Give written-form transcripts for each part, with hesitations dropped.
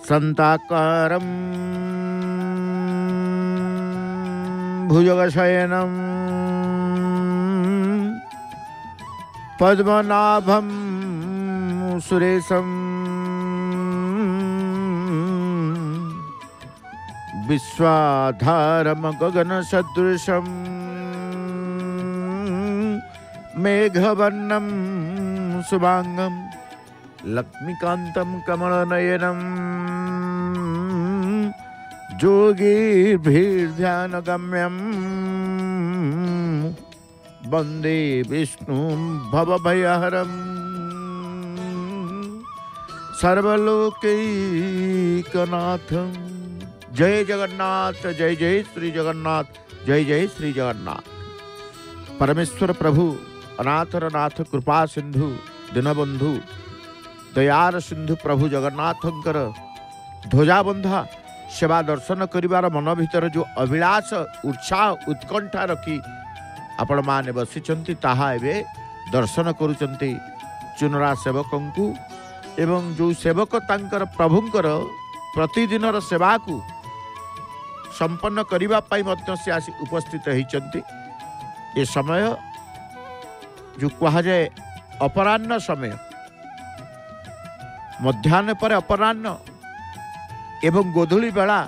संताकारं भुजगशयनं पद्मनाभं सुरेशं विश्वाधारं गगनसदृशं मेघवर्णं शुभांगं लक्ष्मीकान्तं कमलनयनं योगिभिर्ध्यानगम्यं वन्दे विष्णुं भवभयहरं सर्वलोकैकनाथं। जय जगन्नाथ, जय जय श्री जगन्नाथ, जय जय श्री जगन्नाथ। परमेश्वर प्रभु अनाथर नाथ कृपा सिंधु दीनबंधु दयार सिंधु प्रभु जगन्नाथंकर ध्वजाबंधा सेवा दर्शन करिवार मन भीतर जो अभिलाष उत्साह उत्कंठा रखी आपण माने बसिचंती ताहा एबे दर्शन करूचंती चुनरा सेवकंकु एवं जो सेवक तांकर प्रभुंकर प्रतिदिनर सेवा को संपन्न करिबा पाई मध्य से आसी उपस्थित होइचंती। ये समय जो कहा जाए अपराह्न समय, मध्याह्न पर अपराह्न एवं गोधूली बेला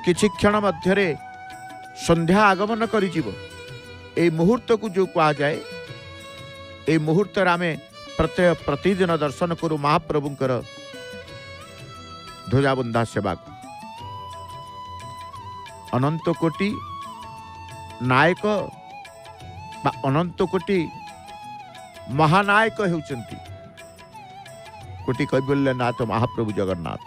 किछि क्षण मध्यरे संध्या आगमन करिजिव। ए मुहूर्त को जो कहा जाए, ए मुहूर्त आमे प्रत्यय प्रतिदिन दर्शन करू महाप्रभुंकर ध्वजाबंधा सेवा को। अनंत कोटि नायक बा अनंत कोटि महानायक हेउचंती कोटि कैबल्यनाथ महाप्रभु जगन्नाथ।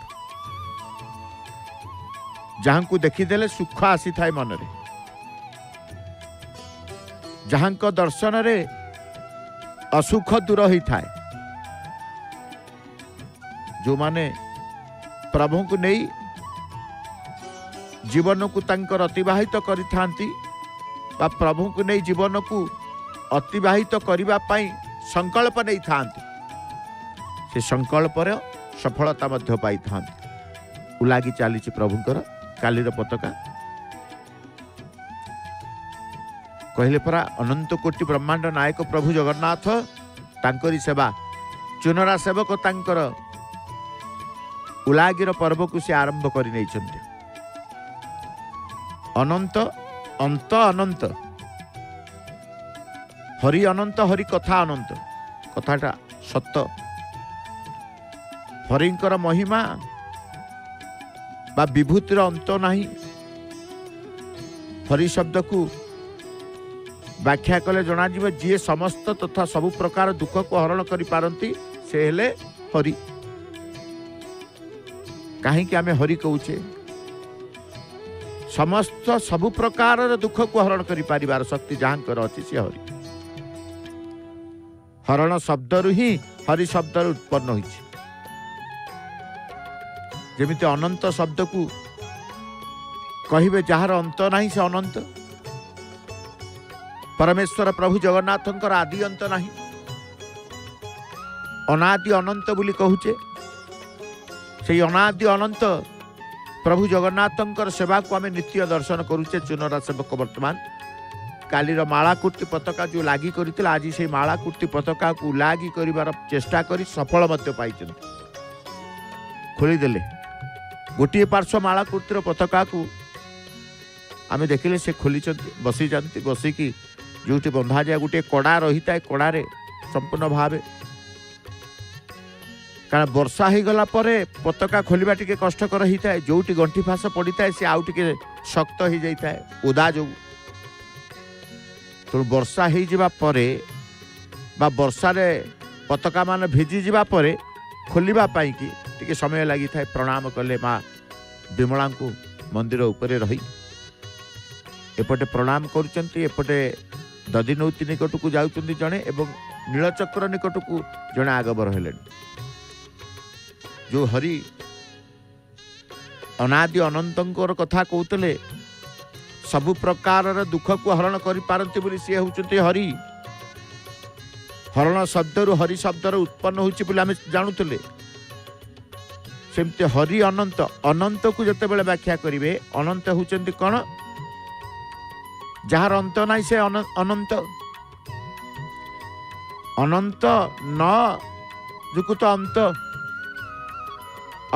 जहां को देखीदेले सुख आसी थाए मनरे, जहां को दर्शन रे असुख दूर ही थाए, जो माने प्रभु को नहीं जीवन को तांकर अतिबाहित करिथांती बा प्रभु को नहीं जीवन को अतिबाहित करिबा पाई संकल्प नहीं थांती, से संकल्प सफलता मध्य पाई थांती। उलागी चली प्रभुंकर कालीर पताका कहले परा अनंत कोटि ब्रह्मांड नायक प्रभु जगन्नाथ तांकरी सेवा चुनरा सेवक तांकर उलागिर पर्व को से आरंभ कर नहीं चंदे। अनंत अंत अनंत हरि अनंत हरि कथा अनंत कथाटा सत्य। हरिंकर महिमा बा विभूतिर अंत नहीं। हरि शब्द को व्याख्या कले जना जीव जी समस्त तथा सबु प्रकार दुख को हरण करि पारंती से हेले हरि। कहीं आमे हरि कहूचे, समस्त सबु प्रकार दुख को हरण करि पारिबार शक्ति जहाँकर अछि से हरि। हरण शब्द ही हरि शब्द उत्पन्न होइछि। जेमिति अनंत शब्द को कहिबे जार अंत नहीं से अनंत। परमेश्वर प्रभु जगन्नाथंकर आदि अंत नहीं, अनादि अनंत बोली कहूचे। से अनादि अनंत प्रभु जगन्नाथंकर सेवा को आमे नित्य दर्शन करूचे। चुनरा सेवक वर्तमान कालीर माला कुर्ती पताका जो लागी करथिला, आज से माला कुर्ती पताका को लागी करिवार चेष्टा करी सफल मध्य पाइछन। खोली देले गोटे पार्श्व माला कुर्तीर पताका को आमे देखिले से खोली बसी जानती। बसिकी जोटी बंधा जाए गोटे कड़ा रही था, कड़े संपूर्ण भाव कारण वर्षा हो गला परे पताका खोलिबा टिके कष्टकर होता है। जोटी गंठी फास पड़ी था सी आउ टिके शक्त हो जाता है ओदा जो। तो वर्षा हो जावा परे बा वर्षा रे पताका मान भिजी जावा परे खोलिबा पाई कि टिके समय लगी था। प्रणाम कले माँ विमला को मंदिर उपरे रही एपटे प्रणाम करुचंती, एपटे दधिनौती निकट को जाउचंती जणे एवं नीलचक्र निकट को जणे आगबर हेले। जो हरि अनादि अनंतंकर कथा कहते सबु प्रकार दुख को हरण कर पारती बोली सी होचंती हरि। हरण शब्द हरि शब्द उत्पन्न होची बोली आमे जानुतले। सेमती हरि अनंत अनंत को जिते बड़े व्याख्या करेंगे अनंत होचंती कौन जार अंत ना से अनंत अनंत न जुकुत अंत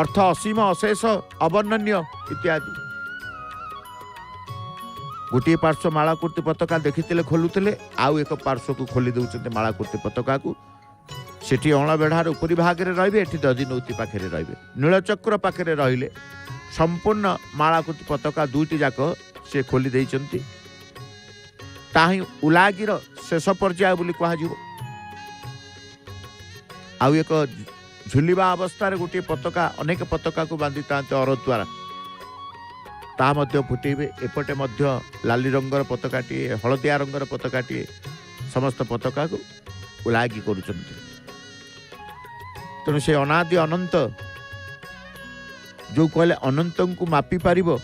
अर्थ असीम अशेष अवर्णन्य इत्यादि गोटे पार्श्व मालाकृति पताका देखी खोलुले आउ एक पार्श्व को खोली दौरान मालाकृति पताका को सेठी अणबेढ़ार उपरी भाग में रे ये दधिनौती पाखे रे नीलचक्र पाखे रे संपूर्ण मालाकृति पताका दुईटी जाक से खोली देइचंती ताही उलागिर शेष पर्याय बोली कह आउ एक झुलिबा अवस्था गोटे पताका अनेक पताका को बांधि था अर द्वारा ता मध्य फुटेबे एपटे मध्य लाली रंगर पताकाटीए हलदिया रंगर पताकाटीए समस्त पताका को उलागी करुचंती तेणु से अनादि अनंत जो कहले अनंत को मापी पारिबो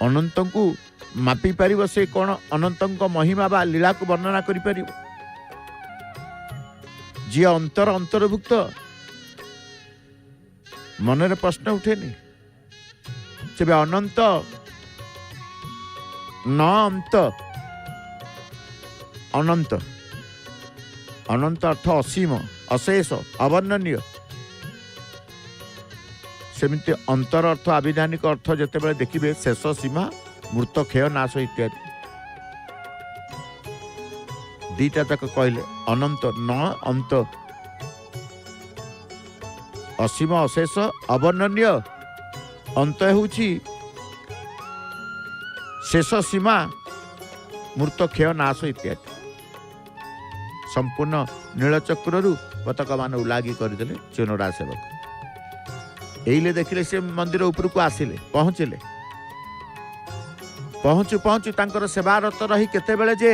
अनंत को मापी पारिबो से कौन अनंत महिमा बा लीला को वर्णना करि पारिबो जी अंतर अंतर्भुक्त मनरे प्रश्न उठेनी से अनंत न अंत अनंत अनंत अर्थ असीम अशेष अवर्णनीय सेमिति अंतर अर्थ आविधानिक अर्थ जिते देखिए शेष सीमा मृत क्षय नाश इत्यादि दीटा तक कहले अनंत न अंत असीम अशेष अवर्णनीय अंत होची शेष सीमा मृत क्षय नाश इत्यादि संपूर्ण नीलचक्र पताका मान उलागी करदे चुनरा सेवक एइले देखिले से मंदिर ऊपर को आसिले पहुँचले पहुँचु पहुँचु तांकर सेवारत रही केते बेले जे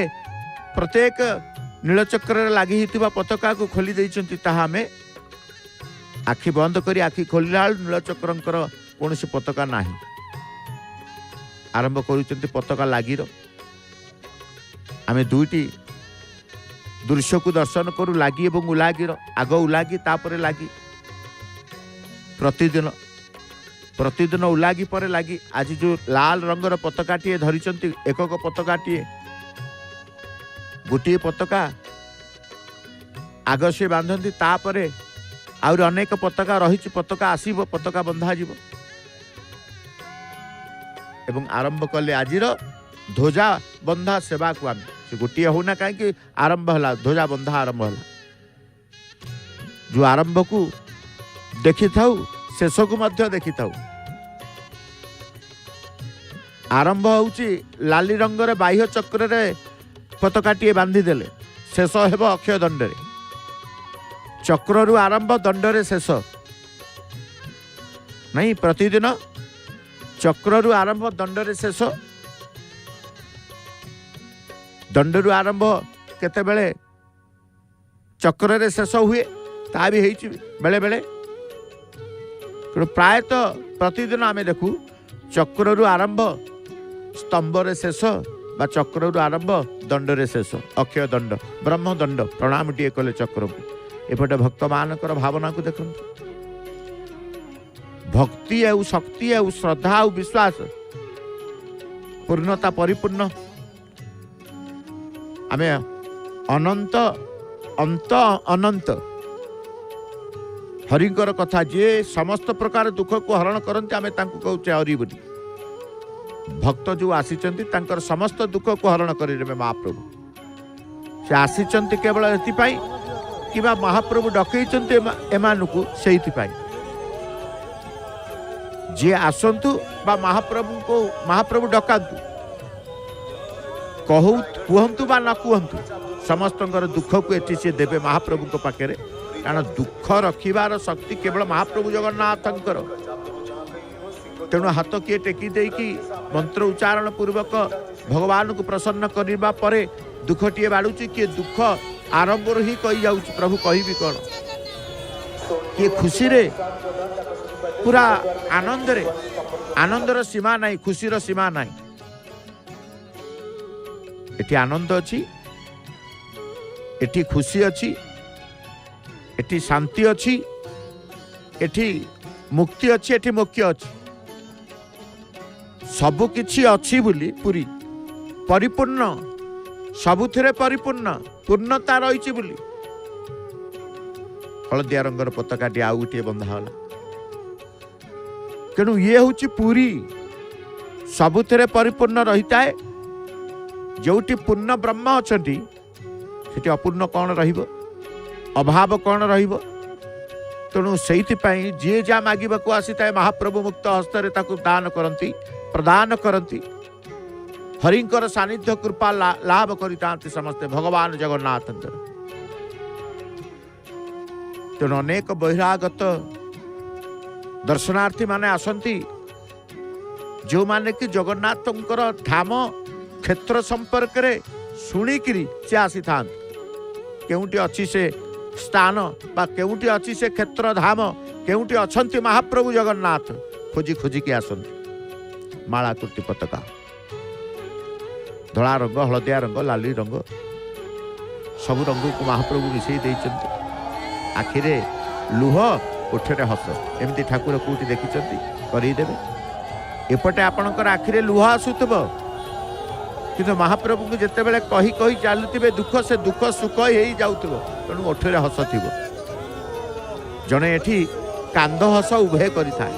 प्रत्येक नीलचक्र लगी पताका को खोली देइचंती ताहा हमें आखि बंद करी आखि खोलिला नीलचक्र कौन सी पताका नाही आरंभ करुचंती पताका लागिर आमे दुईटी दृश्य को दर्शन करू लागी एवं उलागिर आग उलागी तापरे लागी प्रतिदिन प्रतिदिन उलागी परे लागी आज जो लाल रंगर पताकाटीए धरिचंती एकक पताकाटीए गोटे पताका आग से बांधती तापरे आउर अनेक पताका रही पताका आसीब पताका बंधा जीव एवं आरंभ कले आजिर ध्वजा बंधा सेवा को आम से गोटे होना कहीं आरंभ है ध्वजा बंधा आरंभ है जो आरंभ को देखि थाउ शेष को मध्य देखि थाउ आरंभ होउची लाली रंगर बाह्य चक्र रे पताकाटीए बांधी देले शेष हेब अक्षय दंड चक्र रु आरंभ दंड रे शेष नहीं प्रतिदिन चक्र रु आरंभ दंड रे शेष दंड रु आरंभ केते बेले चक्र रे शेष हुए ता भी हेची बेले बेले प्रायतः प्रतिदिन आमे देखू चक्र रु आरंभ स्तंभ रे शेष बा चक्र रु आरंभ दंड रे शेष अक्षय दंड ब्रह्म दंड प्रणाम टीए कले चक्र को एपटे भक्त मानकर भावना को देखु भक्ति और शक्ति और श्रद्धा और विश्वास पूर्णता परिपूर्ण आमे अनंत अंत अनंत हरिंकर कथा जे समस्त प्रकार दुख को हरण करते आमे तांको कहूचे हरि बोली भक्त जो आसीचंती तांकर समस्त दुख को हरण करेंगे महाप्रभु से आसीचंती केवल एथिपाई कि महाप्रभु डकईचंती एमानकु सेइथिपाई जे आसंतु बा महाप्रभु को महाप्रभु डकांतु कहतु बा न कहतु समस्त दुख को एटी से देवे महाप्रभु को पाखे कारण दुख रखिबार शक्ति केवल महाप्रभु जगन्नाथंकर तेणु हाथ किए टेकी देकी मंत्र उच्चारण पूर्वक भगवान को प्रसन्न करने परे दुख टीए बाड़ुची किए दुख आरंभ ही कही जाऊँ प्रभु कहि कौन किए खुशी रे पूरा आनंदर सीमा नहीं खुशीर सीमा नहीं एटी आनंद अच्छी एटी खुशी अच्छी एटी शांति अच्छी एठी मुक्ति अच्छी, एठी मोक्ष अच्छी, सबु किछि अच्छी बोली पुरी परिपूर्ण, सबुथिरे परिपूर्ण पूर्णता रही बोली हलदिया रंगर पताकाटी आउ गोटे बंधा होला। तेणु ये हूँ पुरी सबुथिरे परिपूर्ण रही है। जोटी पूर्ण ब्रह्म अछंती सेठी अपूर्ण कौन रहिबो, अभाव कौन रहिबो। तेणु से जी जा मागिबाकू आसी थाए महाप्रभु मुक्त हस्तरे ताकू दान करती, प्रदान करती। हरिंकर सानिध्य कृपा लाभ करते समस्ते भगवान जगन्नाथ। तेणु अनेक बहिरागत दर्शनार्थी माने आसंती, जो माने कि जगन्नाथंकर धाम क्षेत्र संपर्क रे शुणिकी से आसी था। केउटी अच्छी से स्थान बा केउटी अच्छी से क्षेत्र धाम, केउटी अछंती महाप्रभु जगन्नाथ खोजी खोजी की आसंती। माला कुर्ती पताका धला रंग, हलदिया रंग, लाली रंग, सब रंग को महाप्रभु मिसई देइचंती। आखिरे लुह, ओठरे हस, एमती ठाकुर कोठी देखिचंती करईदेवे। एपटे आपणकर आखिरे लुह आसुथबो, किंतु महाप्रभु को जिते बेले कही कही चलुवे दुख से दुख सुख हो जाऊथबो। तेणु ओठरे हस थिबो। जणे एठी कांद हस उभय करि थाए,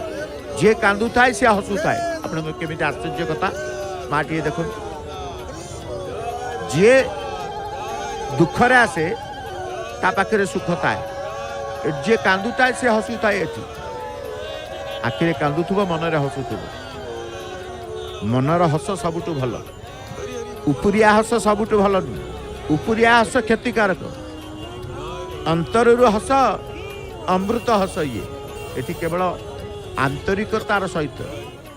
जे कांदु थाए से हसु थाए। आपन केमिति आश्चर्य कथा माटिए देखो, जे दुख रे आसे ता पाखरे सुख थाए, जे कांदु थाए से हसु थाए। एठी आखिरे कांदुथबो, मनरे हसुथबो। मनर हस सबुठु भल, उपरिया हस सबुठु भल नुह। उपरिया हस क्षतिकारक, अंतरु हस अमृत हस। ये एठी केवल आंतरिकतार सहित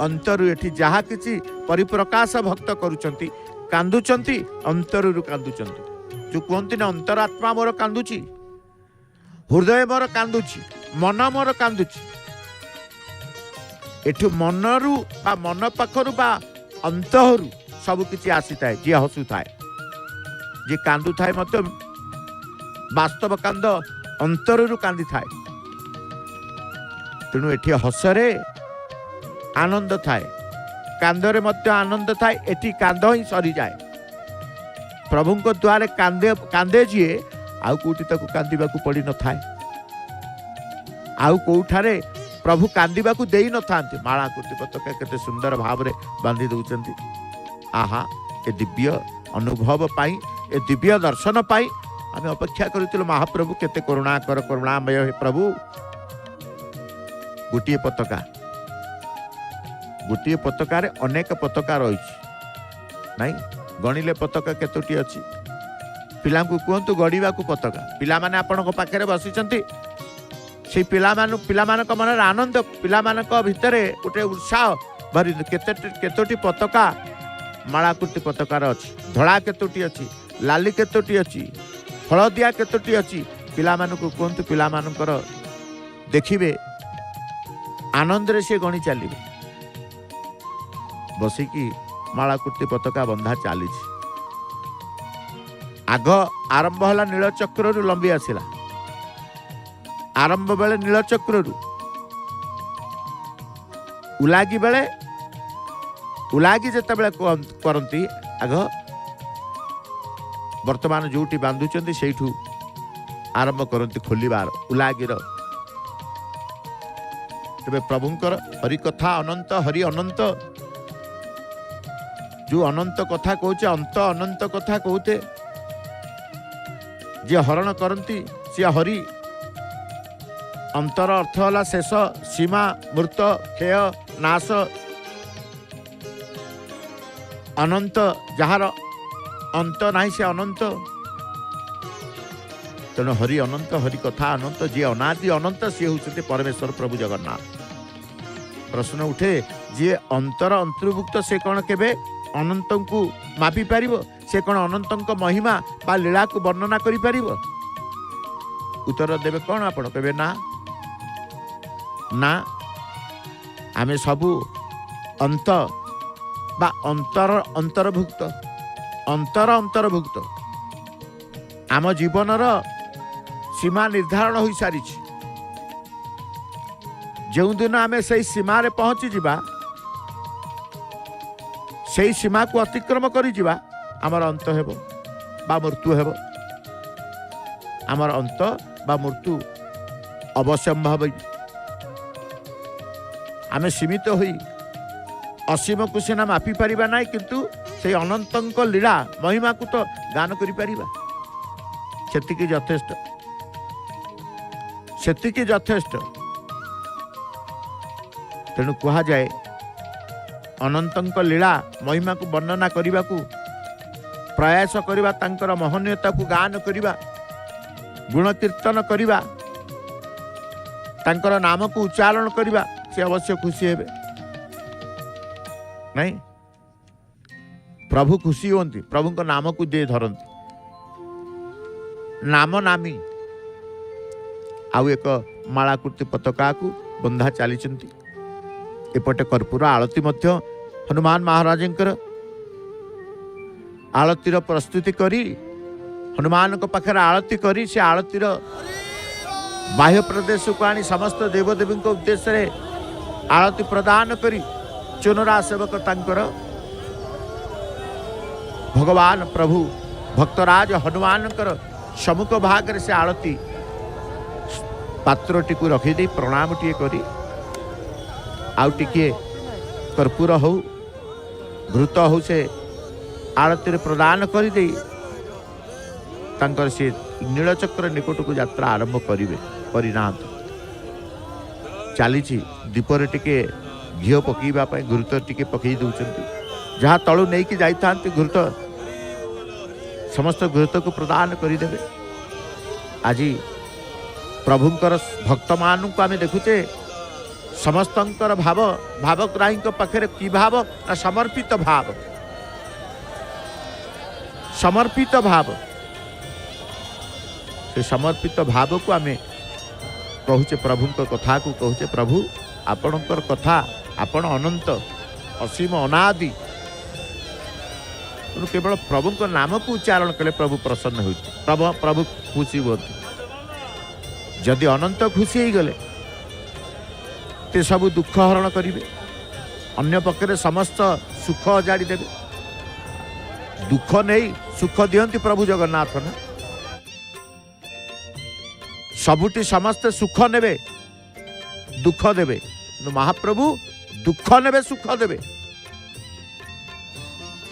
अंतरु एठी जहा किछि परिप्रकाश भक्त करूचंती, कांदुचंती, अंतरु कांदुचंती। जो कहते ना अंतरात्मा मोर कांदुची, हृदय मोर कांदुची, मन मोर कांदुची। एठु मनरु बा मन पाखरु बा अंतरु सब किछि आसी थाए। जे हसु थाए, जे कांदु थाए मत वास्तव कांद अंतरु कांदी थाए। तेणु एठी हसरे आनंद थाए, कांदरे मध्य आनंद थाए। एठी कांद ही सरी जाए। प्रभु को द्वारे कांदे कांदे जी आउ कोठी ताकू कांदीबाकू पड़ी न थाए। आउ कोठारे प्रभु कांदीबाकू देई न थांती। माला कुर्ती पताका केते सुंदर भाव रे बांधी दउचंती। आहा, ए दिव्य अनुभव पाई, ए दिव्य दर्शन पाई आम अपेक्षा करूँ। महाप्रभु केते करुणाकर, करुणामय हे प्रभु। गोटे पताका, गोटे पताकार अनेक पताका रही नहीं। गणिले पताका केतोटी अच्छी, पिला कहतु गढ़ा पताका। पिला माने आपण पाखे बसी से पिला मन आनंद, पिला भितर गोटे उत्साह भरी। केतोटी पताका मालाकुर्ती पताकार अच्छी, धड़ा केतोटी अच्छी, लाली केतोटी अच्छी, हलदिया केतोटी अच्छी। पिला कहतु पिला देखिए आनंद रे से गणी चलिए बसिकी मालाकुर्ती पताका बंधा चली। आग आरंभ है नीलचक्र रु लंबी आसला। आरंभ बेले नीलचक्र रु उलागी बेले उलागी जिते बेले करती आग वर्तमान जोटी बांधुचंती सेठू आरंभ करती खोलिबार उलागीर। तबे प्रभुंकर हरि कथा अनंत, हरि अनंत। जो अनंत कथा कहचे, अंत अनंत कथा कहते। जे हरण करती सी हरि। अंतर अर्थ होला शेष, सीमा, मृत, क्षय, नाश। अनंत जार अंत नहीं से अनंत। तेणु हरि अनंत, हरि कथा अनंत। जे अनादि अनंत सी होते परमेश्वर प्रभु जगन्नाथ। प्रश्न उठे जे अंतर अंतर्भुक्त से कौन केबे अनंत को मापी पारिबो? से कौन अनंत महिमा बा लीला को वर्णना करि पारिबो? उत्तर देवे कौन आपण कहबे ना ना। आमे सबु अंत बा अंतर अंतर्भुक्त, अंतर अंतर्भुक्त। आम जीवनर सीमा निर्धारण हो सारी। जो दिन आम से सीमार पहुंची जा से सीमा को अतिक्रम कर आमर अंत हेब बा मृत्यु हेब आमर अंत बा मृत्यु अवश्यंभव आम सीमित होई असीम को सीना मापी पारिबा नहीं किंतु से अनंत लीला महिमा को तो गान करि परिबा सेतिकी यथेष्ट सेतिकी यथेष्ट तेणु कहा जाए अनंत लीला महिमा को वर्णना करने को प्रयास करवा तांकर महनीयता को गान करवा गुण कीर्तन करवा तांकर नाम को उच्चारण करवा से अवश्य खुशी हेबे नहीं प्रभु खुशी होती प्रभु को नाम को दे धरती नाम नामी आउ एक मालाकृति पताका को बंधा चली एपटे कर्पूर आलती मध्य हनुमान महाराजंकर आलतीर प्रस्तुति करी हनुमान को पाखे आलती करी से आलतीर बाह्य प्रदेश को आनी समस्त देवदेवी उद्देश्य आलती प्रदान करी चुनरा सेवक तांकर भगवान प्रभु भक्तराज हनुमान सम्मुख भाग से आलती पात्रटी को रखीदे प्रणाम टे करी आउ टिके कर्पूर हो घृत हो से आरती प्रदान कर दे से नीलचक्र निकट को यात्रा आरंभ करेंगे करना चली दीपर टिके घी पकईवाई घृत टिके पकई दौरान जहाँ तलू नहीं कि जाता घृत समस्त घृत को प्रदान करदे आज प्रभुंकर भक्त मान को आम देखुचे समस्तंकर भाव भावग्राही पाखे कि भाव ना समर्पित भाव से समर्पित भाव को आम कहूचे प्रभु कथा को कहूचे प्रभु आपणकर कथा आपण अनंत असीम अनादि केवल प्रभु को नाम को उच्चारण कले प्रभु प्रसन्न हो प्रभु खुशी होती जदि अनंत खुशी हो गले ते सब दुख हरण करेंगे अन्य पक्षे समस्त सुख अजाड़ी देवे दुख नहीं सुख दियंती प्रभु जगन्नाथ ना सबुटी समस्ते सुख नेबे दुख देवे महाप्रभु दुख नेबे सुख देवे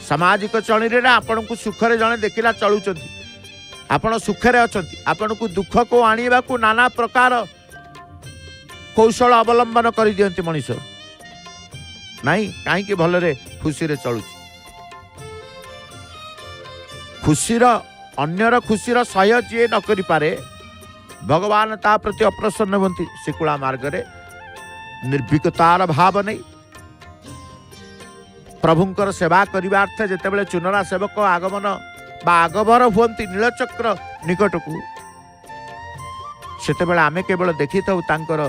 सामाजिक चलनी आपण को सुखरे जड़े देखला चलुचंती आपण सुखरे अछंती आपण को दुख को आनिबा को नाना प्रकार कौशल अवलंबन कर दियंती मनीष नहीं कहीं भलरे खुशी रे चलु खुशीर अन्यर खुशीर सह्य जी न करि पारे भगवान ता प्रति अप्रसन्न होती शिकुला मार्ग रे निर्भीकतार भाव नहीं प्रभुंकर सेवा करने जितेबाला चुनरा सेवक आगमन बा आगमन हुंती नीलचक्र निकट को सेतेबेला आमे केवल देखी था तांकर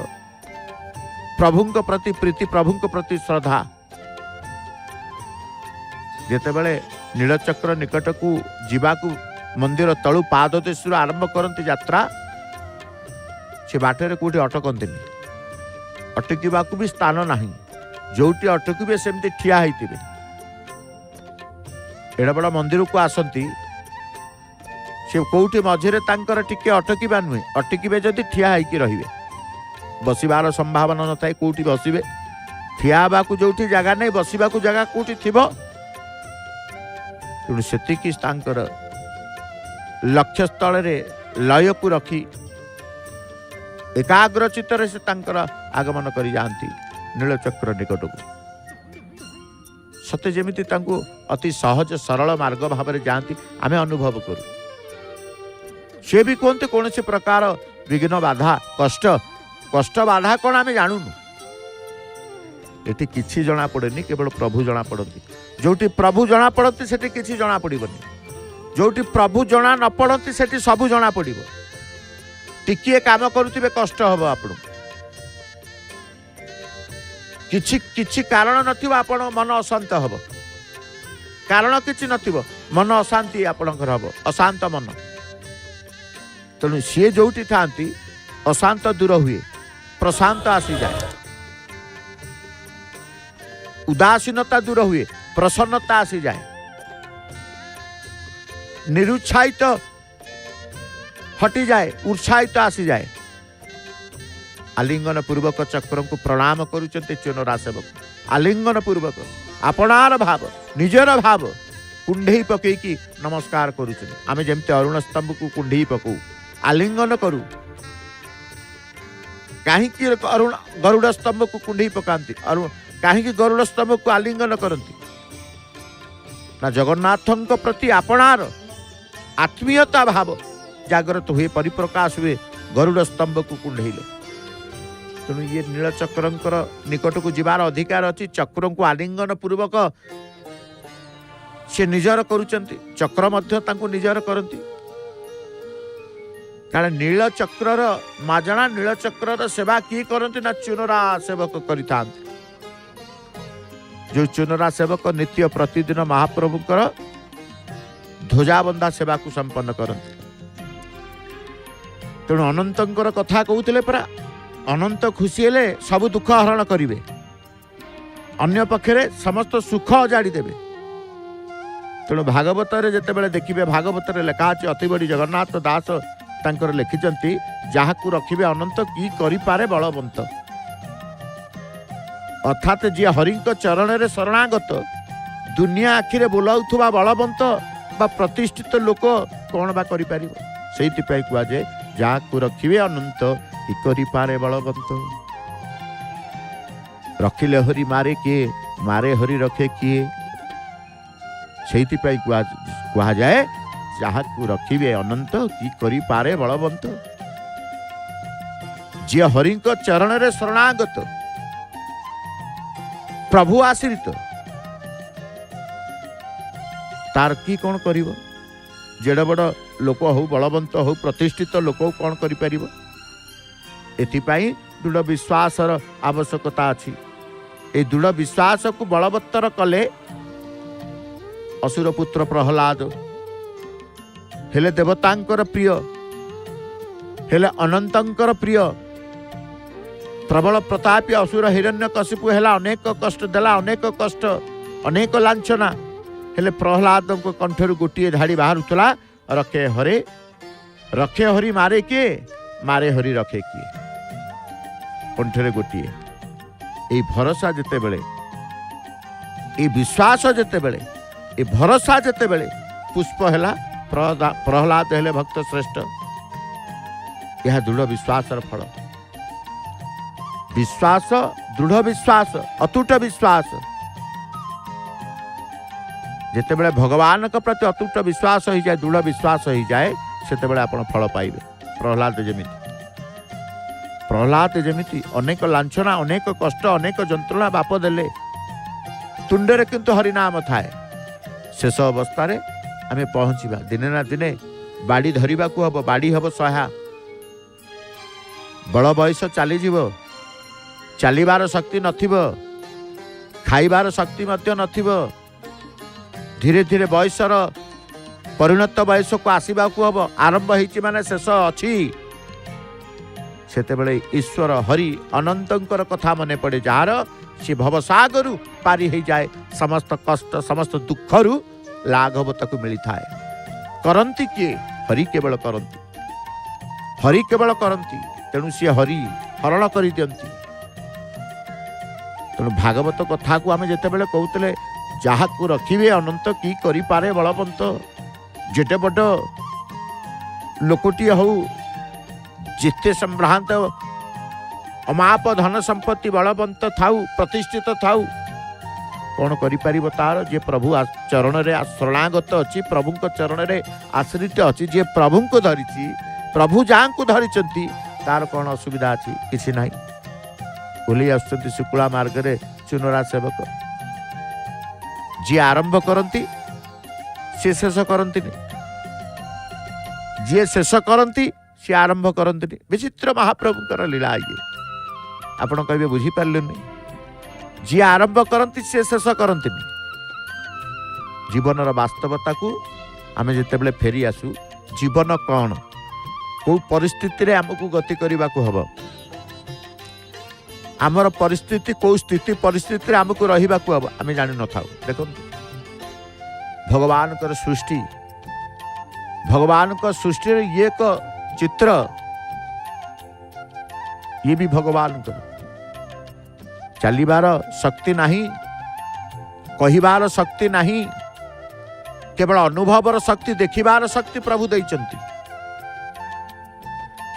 प्रभुंक प्रति प्रीति प्रभुंक प्रति श्रद्धा जितेबाला नीलचक्र निकट को जीवाकू मंदिर तलु पाद देशु आरंभ करती यात्रा से बाटर कौटी अटकती अटकवा भी स्थान नहीं जोटी अटकबे सेमती ठिया होते एड़ा बड़ा मंदिर को आसती से कौटी मझे टिके अटकवा नुहे अटकबे जदि ठिया होकी रहिबे बसिबार संभावना न थाए कौटी बसिबे ठिया को जोटी जगह नहीं बसिबा को जगह कौटी थिबो तेणु सेतिकी तांकर लक्ष्य स्थल रे लय को रखी एकाग्र चित्तर से तांकर आगमन करी जाती नीलचक्र निकट को सत्य जेमिति तांको अति सहज सरल मार्ग भाव में जाती आमे अनुभव करूँ सी भी कहते कौन से प्रकार विघ्न बाधा कष्ट कष्ट बाधा कौन आमे जानूनु एटी किछि जना पड़ेनी केवल प्रभु जना पड़ती जोटी प्रभु जना पड़ती सेठी किछि जना पड़िबनी जोटी प्रभु जना न पड़ती सेठी सबु जना पड़िबो टिकिए काम करुथिबे कष्ट हबो आपन किछि किछि कारण नथिबो आपण मन अशांत हबो कारण किछि नथिबो मन अशांति आपणकर हबो अशांत मन तेणु सी जोटी थांती अशांत दूर हुए प्रशांत आसी जाए उदासीनता दूर हुए, प्रसन्नता आसी जाए, निरुत्साहित हटि जाए, उत्साहित आसी जाए। आलिंगन पूर्वक चक्र को प्रणाम करुचंते चुनरा सेवक, आलिंगन पूर्वक आपणार भाव निजर भाव कुंडई पकईकी नमस्कार करुचंते। आमे जेमते अरुण स्तंभ को कुंडई पकऊ आलिंगन करू, कहीं अरुण गरुड़ स्तंभ को कुंडई पकाती, अरुण कहीं गरुड़ स्तंभ को आलिंगन करती ना जगन्नाथों प्रति आपणार आत्मीयता भाव जागृत हुए, परिप्रकाश हुए गरुड़ स्तंभ को कुंडईले। तेणु ये नीलचक्रंकर निकट को जीवार अधिकार अच्छी। चक्र को आलिंगन पूर्वक से निजर करुचंती, चक्र मध्य तांको निजर करती। कारण नीलचक्रर माजणा नीलचक्रर सेवा किए करती ना चुनरा सेवक करिथां। जो चुनरा सेवक नित्य प्रतिदिन महाप्रभुकर ध्वजाबंधा सेवा को संपन्न करती। तेणु अनंतर कथा कहते परा, अनंत खुशी हेले सब दुख हरण करिवे, अन्य पक्षरे समस्त सुख अजाड़ी देवे। तेणु भागवत जितेबाला देखिए, भागवत लेखा अच्छे अति बड़ी जगन्नाथ दास तांकर लिखिचंती, जहाकू रखिबे अनंत की करिपारे बलवंत। अर्थात जी हरिंक चरण रे शरणागत दुनिया आखिरे बोलाउथुबा बलवंत बा प्रतिष्ठित लोक कौन बा करि परिबो। सेइथिपाई कुआ जे जहाकू रखिबे अनंत की करिपारे बलवंत। रखिले हरि मारे किए, मारे हरि रखे किए। सेइथिपाई कुआ जाए जहाकू रखिबे अनंत की करिपारे बलवंत। जे हरिंक चरण रे शरणागत प्रभु आश्रित तार की कौन करिवो। जेड़ बड़ लोक हो, बलवंत हो, प्रतिष्ठित लोक कौन करि परिबो। एथिपाई दृढ़ विश्वासर आवश्यकता अछि। ए दृढ़ विश्वास को बलवत्तर कले असुर पुत्र प्रहलाद हेले देवतांकर प्रिय, हेले अनंतंकर प्रिय। प्रबल प्रतापी असुर हिरण्यकशिपु हेला अनेक कष्ट देला, अनेक कष्ट, अनेक लांछना। हेले प्रहलाद को कंठर गोटे धाड़ी बाहरुला, रखे हरे रखे हरि मारे किए, मारे हरि रखे किए। कंठरे गोटे ए भरोसा जेते बेले, ए विश्वास जेते बेले, ए भरोसा जेते बेले पुष्प हेला, प्रहलाद हेले भक्त श्रेष्ठ। यह दृढ़ विश्वासर फल। विश्वास, दृढ़ विश्वास, अतुट विश्वास। जेते बेले भगवान के प्रति अतुट विश्वास हो जाए, दृढ़ विश्वास हो जाए, सेते बेले आपण फल पाइबे। प्रहलाद जेमिति अनेक लांछना, अनेक कष्ट, अनेक जंत्रणा बाप देले, तुंडरे किंतु हरिनाम थाए। शेष अवस्था रे आमे पहुँचीबा। दिने ना दिने बाड़ी धरिबा को हबो, बाड़ी हबो सहा। बड़ बयस चली जीवो, चलिबार शक्ति नथिबो, खाइबार शक्ति मध्य नथिबो। धीरे धीरे बयसर परिणत बयस को आसीबा को हबो। आरंभ होइछि माने शेष अछि। सेते बेले ईश्वर हरि अनंतंकर कथा मने पड़े, जार से भवसागरु पारी हो जाए। समस्त कष्ट, समस्त दुखरु लाघव ताकू मिली थाए। करंती किए? हरि केवल करंती, हरि केवल करंती। तेणु सी हरि हरण कर दियंती। तेणु भागवत कथा को आमे जेतेबेले कहूतले, जहाकू रखिबे अनंत की करि पारे बलवंत। जेटे बड़ लोकटी हो, जिते संभ्रांत अमाप धन संपत्ति बलवंत थाऊ, प्रतिष्ठित थाऊ, कौन करिपारिबो तार? जे प्रभु चरण रे शरणागत अछि, प्रभु को चरण रे आश्रित अछि, जे प्रभु को धरिछि, प्रभु जान को धरिचंती, तार कौन असुविधा अछि? किछि नाही। बोली आसुचंती शुक्ला मार्ग रे चुनरा सेवक। जे आरंभ करंती से शेष करंती, जे शेष करंती से आरंभ करंती। विचित्र महाप्रभुकर लीला ये। आपण कहिबे बुझी पारलेनी। जी आरंभ करंती से शेष करंती। जीवनर वास्तवता को आमे जेतेबेले फेरी आसु, जीवन कौन, को परिस्थिति रे हमकु गति करबा को हबो, आमर परिस्थिति को स्थिति परिस्थिति आमको रहिबाकू हम आम जानि न थाउ। देखो भगवान कर सृष्टि, भगवान का सृष्टि ये एक चित्र, ये भी भगवान कर चलिबार शक्ति नहीं, कहिबार शक्ति नहीं, केवल अनुभवर शक्ति, देखिबार शक्ति प्रभु दैचंती।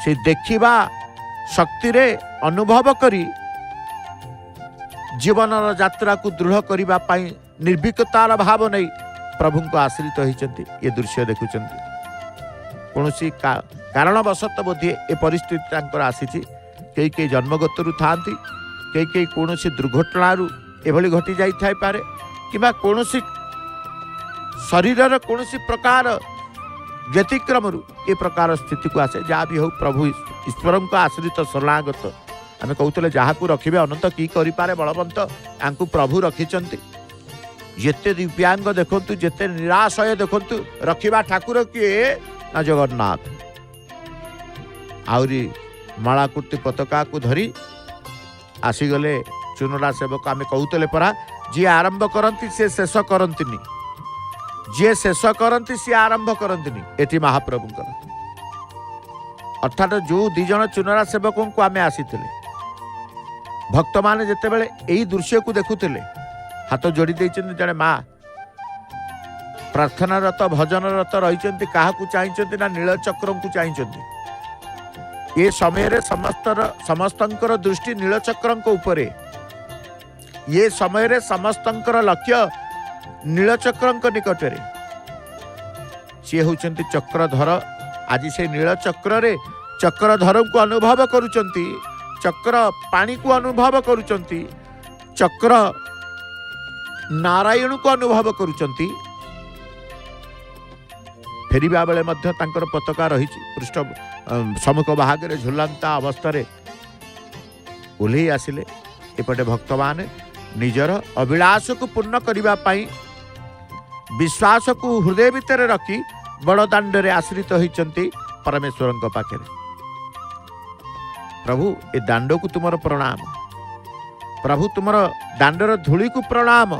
से देखिबा शक्ति रे अनुभव करी जीवन यात्रा को दृढ़ करबा पई निर्भीकतार भाव नहीं प्रभु को आश्रित होइचंती। ये दृश्य देखुचंती कौनसी कारणवशत बोधे ए परिस्थिति तांकर आसीची। कई कई जन्मगत रु थांती, कई कई कौनसी दुर्घटना एभली घटी जाई थाई पारे, किबा कौनसी शरीर कौनसी प्रकार व्यतिक्रम ए प्रकार स्थिति को आसे। जहाँ भी हो प्रभु ईश्वर को आश्रित शरणागत आम कहते जहाँ को रखिबे अनंत की करिपारे बलवंत आंकु प्रभु रखिचंती। जेते दिव्यांग देखंतु, जेते निराशय देखंतु, रखिबा ठाकुर किए ना जगन्नाथ। आउरी मालाकुर्ती पताका को धरी आसीगले चुनरा सेवक। आम कहते परा जी आरंभ करती से शेष करंतिनी, जे शेष करती सी आरंभ करंतिनी। एटी महाप्रभुंकर अर्थात जो दिजन चुनरा सेवकों को आम आसीथिले भक्त माने जेते बेले एई दृश्य को देखुथिले हाथ जोड़ी देइछन्ति। जने माँ प्रार्थना रत भजन रत रहिछन्ति, काहाकू चाहिछन्ति ना नीलचक्र को चाहिछन्ति। ये समय रे समस्तंकर दृष्टि नीलचक्र उपरे, ये समय रे समस्तंकर लक्ष्य नीलचक्र निकटरे। सी होउछन्ति चक्रधर। आज से नीलचक्र रे चक्रधर को अनुभव करुचन्ति, चक्र पानी को अनुभव करुचन्ति, चक्र नारायण को अनुभव करुचन्ति। फेरिबा बेले मध्य तांकर पताका रही पृष्ठ सम्मुख भागरे झुलंता अवस्था ओल्हे आसिले। एपटे भक्त माने निजर अभिलाष को पूर्ण करबा पई विश्वास को हृदय भितर रखी बड़दाण्ड रे आश्रित होइचंती परमेश्वर पाखे। प्रभु ए दाण्ड को तुमर प्रणाम, प्रभु तुमर दाण्डर धूली को प्रणाम।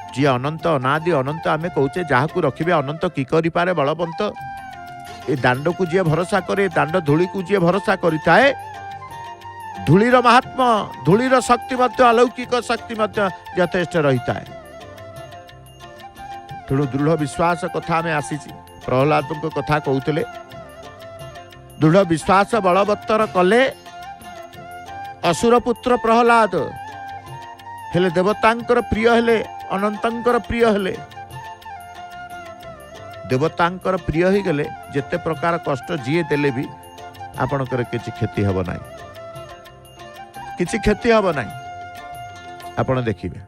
जी अनंत अनादि अनंत आम कौचे जहाँ को रखिबे अनंत की करि पारे बलवंत। ए दाण्ड को जी भरोसा करे, दाण्ड धूली को जी भरोसा करिताए, धूलीर महात्मा, धूलीर शक्ति मध्य अलौकिक शक्ति मध्य यथेष्ट रहिता है। तेणु दृढ़ विश्वास कथा में आसी। प्रहलाद कथा कहते दृढ़ विश्वास बलवत्तर कले असुर पुत्र प्रहलाद हेले देवतांकर प्रिय हेले, अनंतंकर प्रिय हेले। देवतांकर प्रिय ही गले जेते प्रकार कष्ट जीए देले भी आपणकर किछि क्षति हब नाही, किछि क्षति हब नाही। आपण देखिबे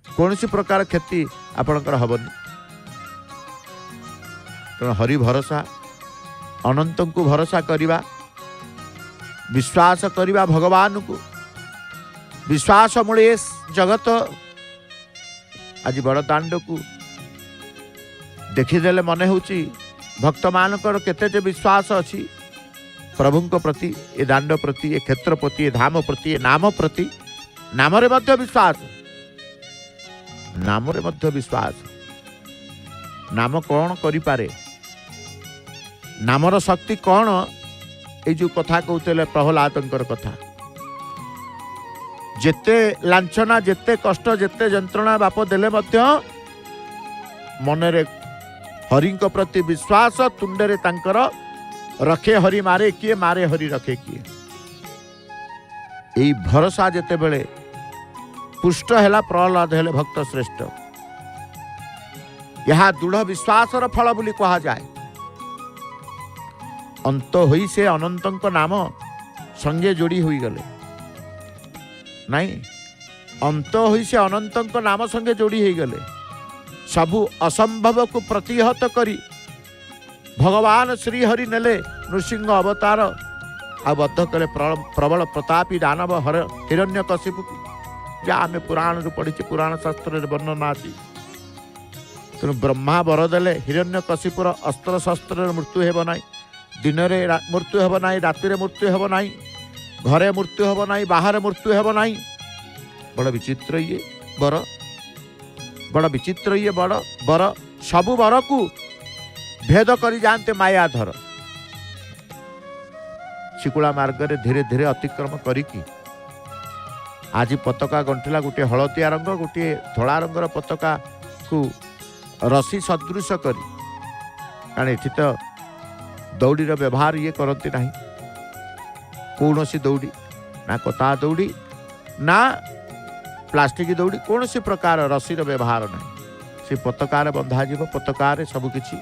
कौनसी प्रकार क्षति आपणकर हबनी। तेणु हरि भरोसा, अनंत को भरोसा करिबा, विश्वास करिबा भगवान को। विश्वास मूले जगत आज बड़दाण्ड को देखीदेले मन होची भक्त मानकर केते जे विश्वास अछि प्रभु प्रति, ए दाण्ड प्रति, ए क्षेत्र प्रति, ए धाम प्रति, ए नाम प्रति। नाम रे मध्य विश्वास, नाम रे मध्य विश्वास। नाम कौन करि पारे, नामर शक्ति कौन। ए जो कथा कहते प्रहलादंकर कथा, जेते लांछना, जेते कष्ट, जेते जंत्रणा बाप देले मध्य मनरे हरि प्रति विश्वास, तुंडे तांकर रखे हरि मारे किए, मारे हरि रखे किए। यही भरोसा जेते बेले पुष्ट हैला प्रहलाद हेले भक्त श्रेष्ठ। यह दृढ़ विश्वासर फल बोली कहा जाए। अंत होई से अनंतंक नाम संगे जोड़ी हुई गले नहीं, अंत होई से अनंतंक नाम संगे जोड़ी हो गले। सबु असंभव को प्रतिहत करी भगवान श्री हरि नेले नृसिंह अवतार आ बद्ध कले प्रबल प्रतापी दानव हिरण्यकशिपु जा आम पुराण रू पढ़ी, पुराण शास्त्र वर्णना अच्छी। तेणु ब्रह्मा वर देले हिरण्यकशिपुर अस्त्र शस्त्र मृत्यु हेब नाई, दिन में मृत्यु हेब नाई, राति मृत्यु हेब नाई। घरे मृत्यु हेब ना, बाहर मृत्यु हेब ना। बड़ विचित्र ये बर, बड़ विचित्र ये बड़ बर। सबु बर को भेद कर जाते मायाधर। शिकुला मार्ग रे धीरे धीरे अतिक्रम करिकी आज पताका गंठिला। गोटे हलदिया रंग, गोटे धला रंगर पताका को रसी सदृश करी, कारण एठी तो दौड़ीर व्यवहार ये करती ना। कौन सी दौड़ी ना कता दौड़ी ना प्लास्टिक दौड़ी, कौन सी प्रकार रसीर व्यवहार ना। से पताकार बंधा जीव, पताकार सबकिछि।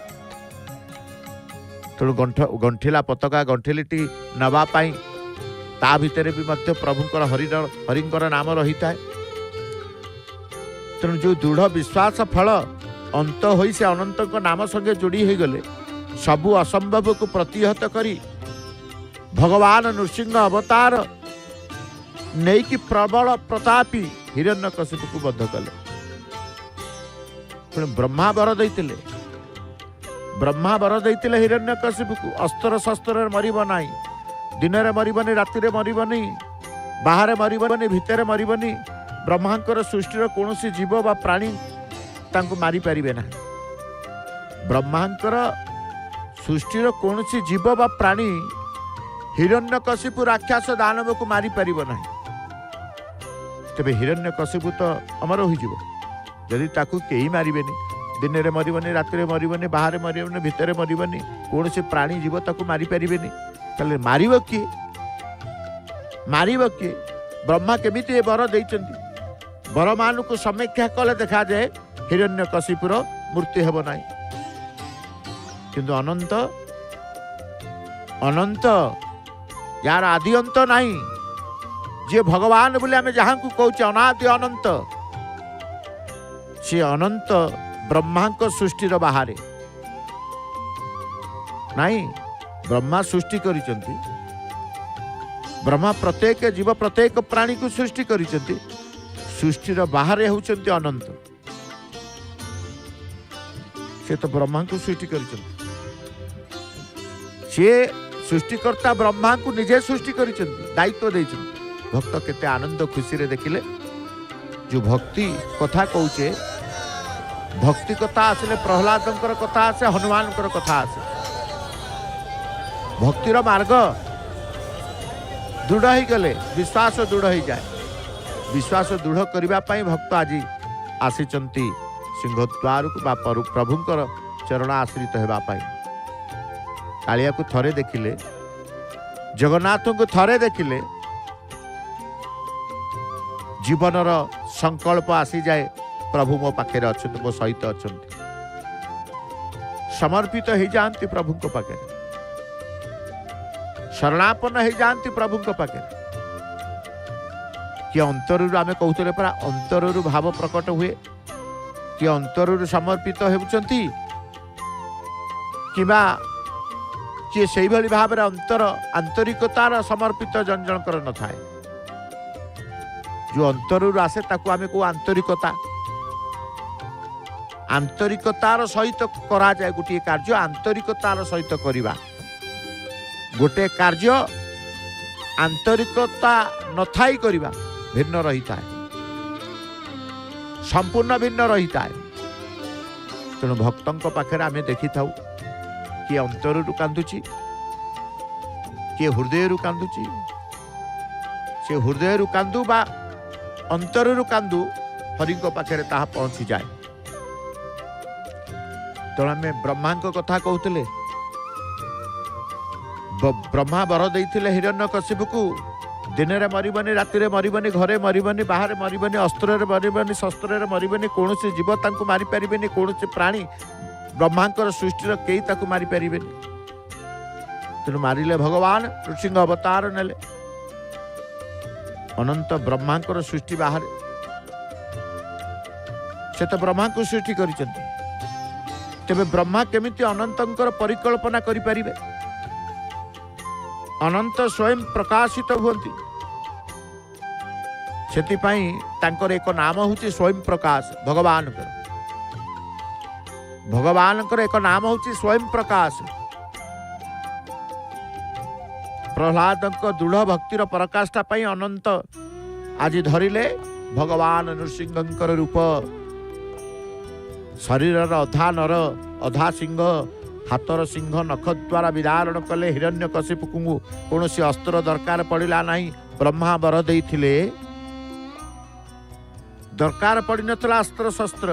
तेणु गंठिला पताका गंठिलीटी नवापाई ता भितर भी मध्य प्रभुंकर हरिंकर नाम रही था। तेणु जो दृढ़ विश्वास फल अंत होई से अनंत नाम संगे जोड़ी हो गले, सबु असंभव को प्रतिहत करी भगवान नृसिंह अवतार नहीं कि प्रबल प्रतापी हिरण्यकशिपु को बद्ध कले। ब्रह्मा वर देइतिले, ब्रह्मा वर देइतिले हिरण्यकशिपु को अस्त्र शस्त्र मरिब नाही, दिन में मरबनी, राति में मरबनी, बाहर मरबनी, भितर मरबनी। ब्रह्मांकर सृष्टिर कौन जीव बा प्राणी तांको मारी पारिबे ना। ब्रह्मांकर सृष्टिर कौन जीव बा प्राणी हिरण्यकशिपु राक्षस दानव को मारी पारिब ना। तेबे हिरण्यकशिपु तो अमर हो जीव जदि ताकू केही मारिबेनी। दिन में मरबनी, राति में मरबनी, बाहर मरबनी, भितर मरबनी, कौन प्राणी जीव ताकू मारी पारिबेनी। ताले मारिब किए, मारिब किए? ब्रह्मा केमिति वर देइचंती? वर मान को समीक्षा कले देखा जाए हिरण्यकशिपुर मृत्यु हेब नाही। किंतु अनंत अनंत यार आदि अंत नाही, जे भगवान बोले आमे जहां को कहूचे अनादि अनंत, से अनंत ब्रह्मा को सृष्टिर बाहर नाही। ब्रह्मा सृष्टि करिचंती, ब्रह्मा प्रत्येक जीव प्रत्येक प्राणी को सृष्टि करिचंती। सृष्टिर बाहर होचंती अनंत, से तो ब्रह्मा को सृष्टि करिचंती। से सृष्टिकर्ता ब्रह्मा को निजे सृष्टि करिचंती, दायित्व देइचंती। भक्त केते आनंद खुशी रे देखिले। जो भक्ति कथा कहूचे, भक्ति कथा आसले प्रहलादंकर कथा आसे, हनुमानकर कथा आसे। भक्तिर मार्ग दृढ़ ही गले विश्वास दृढ़ ही जाए। विश्वास दृढ़ करबा पई भक्त आज आसीचंती सिंहद्वार को बा प्रभुंकर चरण आश्रित हेबा पई। कालिया को थरे देखिले, जगन्नाथ को थरे देखिले, जीवनर संकल्प आसी जाए प्रभु मो पाखे अच्छे, मो सहित अच्छा, समर्पित हो जाती प्रभु को पाखे, शरणापन्न हो जाती प्रभु को पाखे। कि अंतरु आमे कहते परा अंतरु भाव प्रकट हुए, कि अंतरु समर्पित होती किबा किए से भाव में अंतर आंतरिकतार समर्पित जन जनकर न थाए। जो अंतरु आसे ताकू आमे को आंतरिकता, आंतरिकतार सहित करा जाए गोटे कार्य, आंतरिकतार सहित करिबा गोटे कार्य आंतरिकता नथाई करिबा भिन्न रही था, संपूर्ण भिन्न रही था। तेणु भक्तों पाखे आमे देखि थाउ किए अंतरु कांदुची, किए हृदय कांदुची। से हृदय कांदू बा अंतरु कांदू हरि पाखे ताहा पहुंची जाए। तेणु आमे ब्रह्मा कथा कहते, ब्रह्मा वर देइथिले हिरण्यकशिपु को दिन में मरबनी, राति में मरबनी, घरे मरबनी, बाहर मरबनी, अस्त्र मरबनी, शस्त्र मरबनी, कौन जीव तांको मारी पारिबेनी, कौन प्राणी ब्रह्मांकर सृष्टिर केही ताकू मारी पारिबेनी। तेणु मारिले भगवान नृसिंह अवतार नेले। अनंत ब्रह्मांकर सृष्टि बाहर, से तो ब्रह्मा को सृष्टि करिसेंती। तेबे ब्रह्मा केमिति अनंतंकर परिकल्पना करि पारिबे? अनंत स्वयं प्रकाशित हुअन्ति, सेतिपाई तांकर एक नाम होची स्वयं प्रकाश। भगवान एक नाम होची स्वयं प्रकाश। प्रहलाद दृढ़ भक्तिर पराकाष्ठा पाई अनंत आज धरिले भगवान नृसिंह रूप शरीर अधा नर अधा सिंह हाथर सिंह नख द्वारा विदारण कले हिरण्यकशिपु को कौन अस्त्र दरकार पड़ा ना ब्रह्मा वर देइथिले दरकार पड़ नथला अस्त्र शस्त्र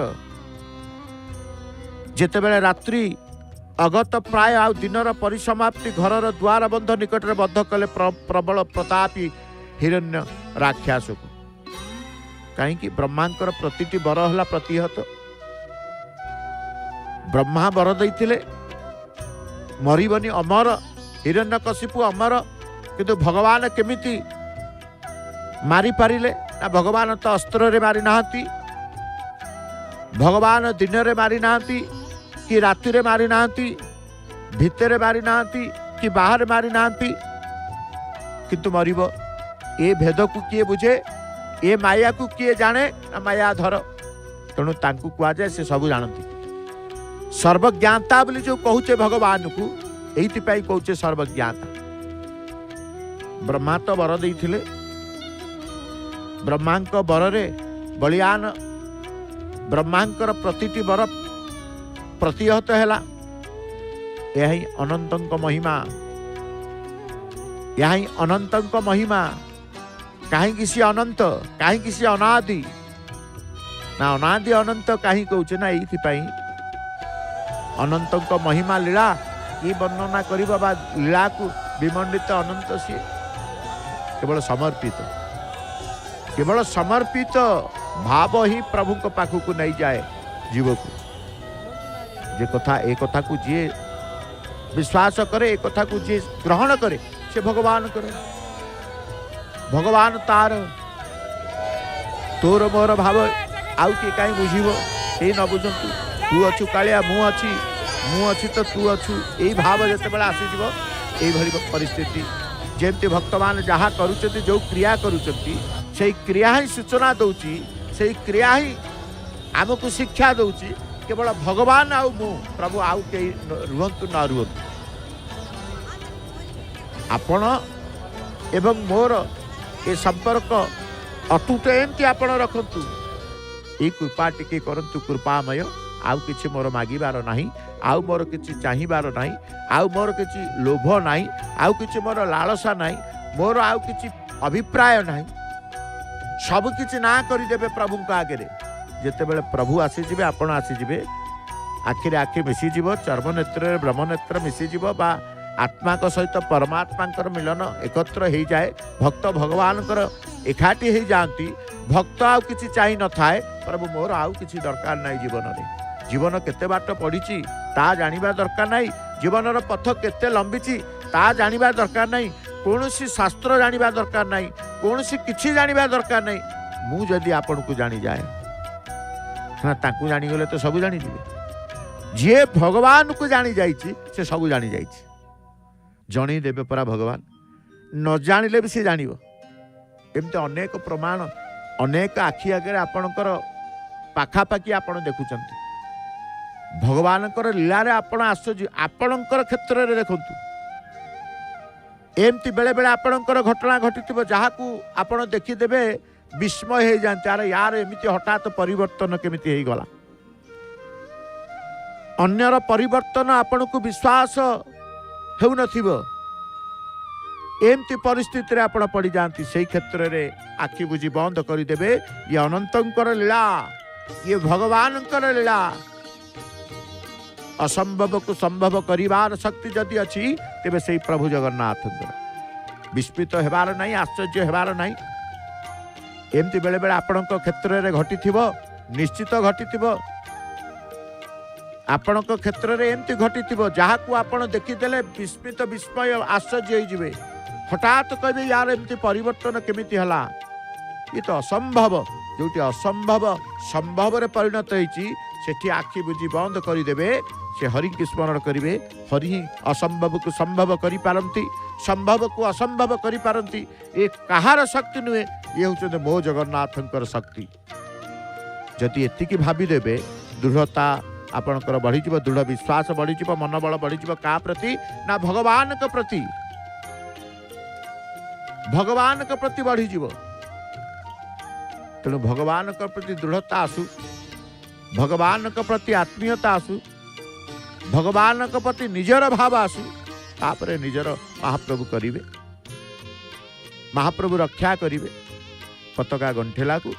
जेतेबेले रात्रि अगत प्राय आ दिनर परिसमाप्ति घरर द्वार बंध निकट में बद्ध कले प्रबल प्रतापी हिरण्य राक्षस को कहीं ब्रह्मांकर प्रतिटी बर है प्रतिहत ब्रह्मा वर देइथिले मरिबनी अमर हिरण्यकशिपु अमर किंतु भगवान केमिति मारी पारिले ना भगवान तो अस्त्र रे मारी नाहंती भगवान दिन रे मारी नाहंती कि राति रे मारी नाहंती भितर मारी नाहंती कि बाहर मारी नाहंती किंतु मरिबो ए भेद को किए बुझे ए माया को किए जाने ना माया धर तेणु तांकु कुआ जाए से सब जानती सर्वज्ञाता बोली जो कहूचे भगवान को एइति पाई कहूचे सर्वज्ञाता ब्रह्मा तो वर देइथिले ब्रह्मांक बରରେ बलियान ब्रह्मांकर प्रतिटी वर प्रतिहत है यही अनंतंक महिमा यही अनंतंक महिमा कहीं सी अनंत कहीं सी अनादि ना अनादि अनंत कहीं कहूचे ना ये अनंतंक महिमा लीला ये वर्णना करिबा बा लीला को विमंडित अनंत सी केवल समर्पित भाव ही प्रभु को पाखु को नहीं जाए जीव को जे कथा ए कथा को जी विश्वास करे ए कथा को जी ग्रहण करे से भगवान करे भगवान तार तोर मोर भाव आउ के कहीं बुझीब ये न बुझंतु तू अच्छु कालिया मु अच्छी तो तू अच्छु यही भाव जिते आसीज यही परिस्थिति जमती भक्त मान जहाँ करुँच जो क्रिया करुँच से क्रिया ही सूचना दौची से क्रिया ही आमको शिक्षा दौची केवल भगवान आउ मु प्रभु आउ कई रुहतु न रुहतु आपण एवं मोर ए संपर्क अटूट एमती आपण रखतु ये कृपा टिके करंतु कृपामय आउ किछि मोर मागिबार नाही आउ मोर किछि चाहिबार नाही आउ मोर किछि लोभ नाही आउ किछि मोर लालसा नाही मोर आउ किछि अभिप्राय नाही सब किछि ना करि देबे प्रभु का आगे जेते बेले प्रभु आसी जिबे आपण आसी जिबे आखिरे आखि मिसी जिवो चर्म नेत्र ब्रह्म नेत्र मिसी जिवो बा आत्मा को सहित परमात्मा मिलन एकत्र हो जाए भक्त भगवान एकाठी हो जाती भक्त आउ किछि चाहि न थाए प्रभु मोर आउ किछि दरकार नाही जीवन रे जीवन केते बाट पड़िछि ता जानिबा दरकार नाही जीवन पथ केते लंबिछि ता जानिबा दरकार नाही कौनसी शास्त्र जानिबा दरकार नाही कौनसी किछि जानिबा दरकार नाही मु जदि आपन को जानी जाए ना ताकू जानी गले तो सब जानी जिवे जे भगवान को जानी जाइछि से सब जानी जाइछि जणी देवे परा भगवान न जानिले भी से जानिबो एमते अनेक प्रमाण अनेक आखि आगे आपणकर पाखापाखि आपण देखुचंती भगवानकर लीला रे आपण आश्चर्य आपणकर क्षेत्र रे देखंतु एमती बेले बेले आपणकर घटना घटिथिबो जाहाकू आपण देखि देबे विस्मय हो जाते अरे यार एमती हठात परिवर्तन केमिति हेई गला अन्यर परिवर्तन आपण को विश्वास हेउ नथिबो एमती परिस्थिति रे आपण पड़ी जाती से क्षेत्र रे आखि बुझी बंद कर देबे ये अनंतंकर लीला ये भगवानकर लीला असंभव को संभव करिवार शक्ति जदि अछि तेबे से प्रभु जगन्नाथ विस्मित हेबार नहीं आश्चर्य हेबार नहीं एमती बेले बेले आपणक क्षेत्र रे घटिथिबो निश्चित घटिथिबो आपणक क्षेत्र रे एमती घटिथिबो जहाकू आपण देखिदेले विस्मित विस्मय आश्चर्य हो जिवे हठात कहबे यार एमती परिवर्तन केमिति हला ये तो असंभव जोटी असंभव संभव रे परिणत होईची सेठी आखि बुझी बंद करि देबे से हरि की स्मरण करिवे हरि ही असंभव को संभव करि पारंती संभव को असंभव करि पारंती ए कहार शक्ति नुहे ये होचे मो जगन्नाथंकर शक्ति जदि एतिकी भाबी देबे दृढ़ता आपणकर बढ़ी जीव दृढ़ विश्वास बढ़ी जीव मनोबल बढ़ी जीव का प्रति ना भगवान के प्रति भगवान के प्रति बढ़ी जीव। तेणु भगवान के प्रति दृढ़ता आसु, भगवान के प्रति आत्मीयता आसु, भगवान के प्रति निजर भाव आसु, तापरे निजर महाप्रभु करिवे, महाप्रभु रक्षा करिवे। पताका गंठेला को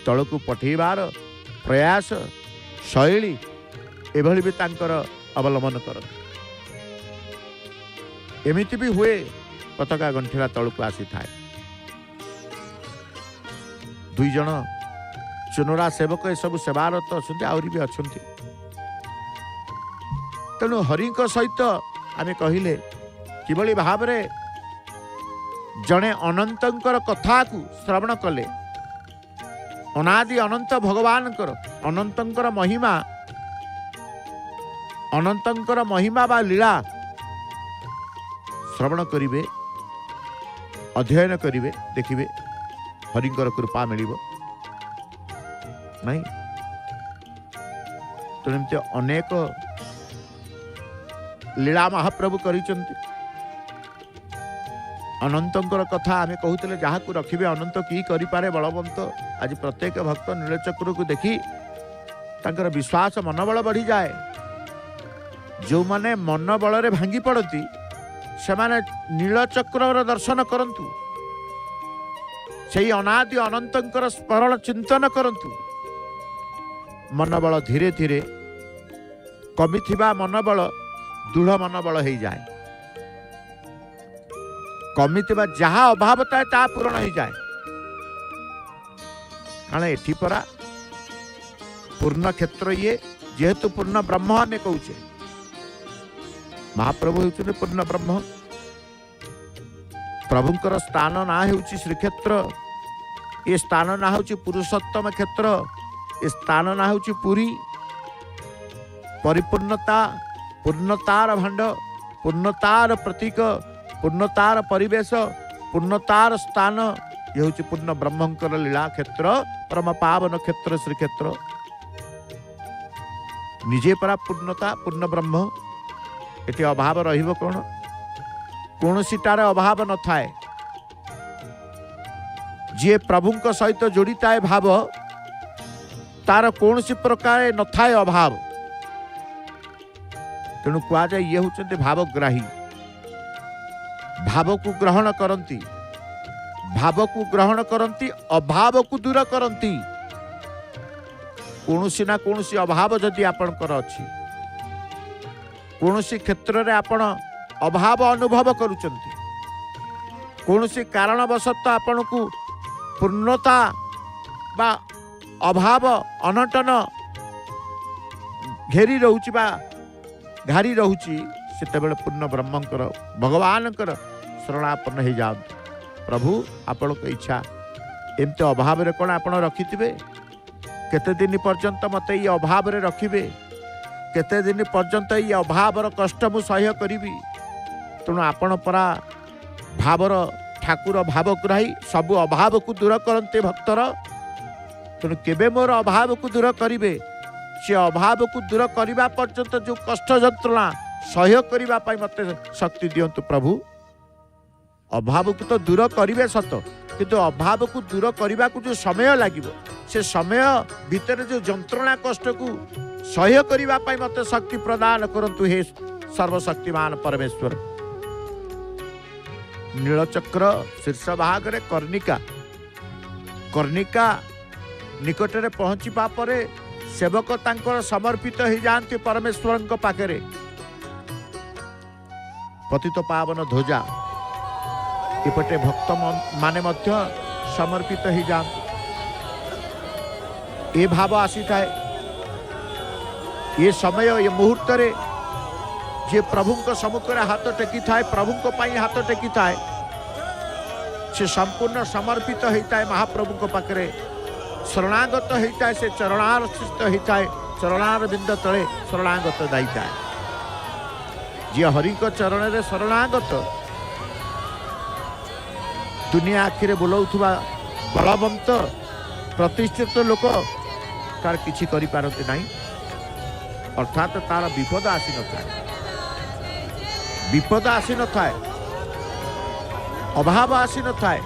तलकू पठेबार प्रयास शैली एभली भी तांकर अवलंबन कर। एमिति भी हुए पताका गंठेला तलकू आसी थाए। दुई जन चुनरा सेवक ए सब सेवारत अच्छा आहरी भी अच्छा। तेणु हरि सहित आमे कहिले किभली भाव रे जड़े अनंतर कथा को श्रवण कले, अनादि अनंत भगवान अनंतर महिमा, अनंतर महिमा बा लीला श्रवण करिवे, अध्ययन करिवे, देखिवे हरिंकर कृपा मिलिबो नहीं। तो एमती अनेक लीला महाप्रभु करिचंती। अनंतर कथा आमे कहूतले जहाँ को रखिबे अनंत की करि पारे बलवंत। आज प्रत्येक भक्त नीलचक्र को देखी तांकर विश्वास मनोबल बढ़ी जाए। जो माने मनोबल रे भांगी पड़ती से माने नीलचक्र दर्शन करंतु, से अनादि अनंतर स्मरण चिंतन करंतु। मनोबल धीरे धीरे कमिथिबा मनोबल दृढ़ मनोबल हो जाए। कमिथिबा जहाँ अभाव थाए ता पूरण हो जाए। कारण एठी परा पूर्ण क्षेत्र ये जेहेतु पूर्ण ब्रह्म आमे कहूचे, महाप्रभु होउछन पूर्ण ब्रह्म। प्रभुंकर स्थान ना होउची श्रीक्षेत्र, ये स्थान ना होउची पुरुषोत्तम क्षेत्र, ये स्थान ना होउची पुरी। परिपूर्णता, पूर्णतार भांड, पूर्णतार प्रतीक, पूर्णतार परिवेश, पूर्णतार स्थान, ये होउची पूर्ण ब्रह्मंकर लीला क्षेत्र, परम पावन क्षेत्र श्रीक्षेत्र। निजे परा पूर्णता, पूर्ण ब्रह्म। एटी अभाव रहिबो कोन? कोनोसीटार अभाव न थाए। जे प्रभुंक सहित जोड़ीता है भाव, तार कौनसी प्रकार न थाए अभाव। तेणु कह जाए ये होचंते भावग्राही। भाव को ग्रहण करती, भाव को ग्रहण करती, अभाव को दूर करती। कौनसी ना कौनसी अभाव जदि आपणकर अछि, कौनसी क्षेत्र में आपण अभाव अनुभव करुचंती, कौनसी कारणवशत आपण को पूर्णता बा अभाव अनटन घेरी रहूची बा घारी रहूची, सेतेबेले पूर्ण ब्रह्मंकर भगवानकर शरणापन्न हो जात। प्रभु आपण को इच्छा एमते अभाव रे कोन आपण रखिथिबे? केते दिन पर्यंत मते ये अभाव रे रखिबे? केते दिन पर्यंत ये अभावर कष्ट मु सह्य करिबी? तेणु आपण परा भावर ठाकुर भावग्राही, सबु अभाव को दूर करते भक्तर। तेणु केबे मोर अभाव को दूर करिवे? से अभाव को दूर करने पर्यंत जो कष्ट जंत्रणा सह्य करने मते शक्ति दियंतु प्रभु। अभाव को तो दूर करिवे सत, किंतु अभाव को दूर करने को जो समय लागिवो, से समय भीतर जो जंत्रणा कष्ट को सह्य करने मते शक्ति प्रदान करंतु हे सर्वशक्तिमान परमेश्वर। नीलचक्र शीर्ष भाग रे कर्णिका, कर्णिका निकट रे पहुंचीबा परे सेवक तांकर समर्पित हो जाते परमेश्वर पाखे। पतित पावन ध्वजा एपटे भक्त माने मध्य समर्पित हो जाते। ये भाव आसी थाए, ये समय ये मुहूर्त रे जे प्रभु को सम्मुखें हाथ टेकी थाए, प्रभु को पाई हाथ टेकी थाए, से संपूर्ण समर्पित होता है महाप्रभु को पाखे। शरणागत होता है, से चरणारचित होता है, चरणार बिंद तले शरणागत दायिता है। जी हरि को चरण रे शरणागत दुनिया आखिरे बुलाउथुबा बलवंत प्रतिष्ठित लोक तार किछि करि पारते नहीं। अर्थात तार विपद आसी न थाए, विपद आसी न थाए, अभाव आसी न थाए,